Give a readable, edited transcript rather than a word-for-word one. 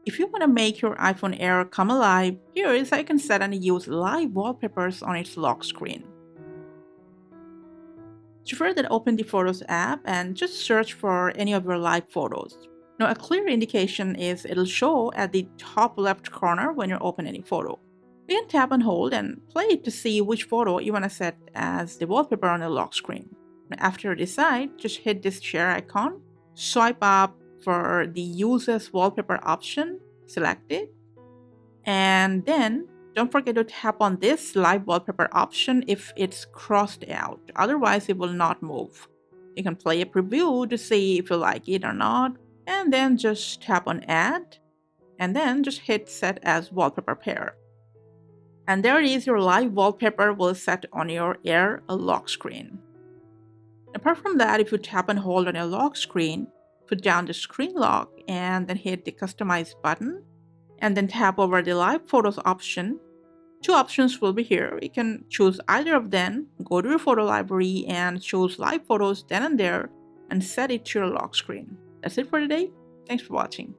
If you want to make your iPhone Air come alive, here is how you can set and use live wallpapers on its lock screen. So for that, open the Photos app and just search for any of your live photos. Now, a clear indication is it'll show at the top left corner when you open any photo. You can tap and hold and play it to see which photo you want to set as the wallpaper on the lock screen. After you decide, just hit this share icon, swipe up for the Use as Wallpaper option, select it, and then don't forget to tap on this Live Wallpaper option if it's crossed out, otherwise it will not move. You can play a preview to see if you like it or not, and then just tap on Add, and then just hit Set as Wallpaper Pair. And there it is, your live wallpaper will set on your Air lock screen. Apart from that, if you tap and hold on your lock screen, put down the screen lock and then hit the Customize button, and then tap over the Live Photos option. Two options will be here. You can choose either of them, go to your photo library and choose Live Photos then and there, and set it to your lock screen. That's it for today. Thanks for watching.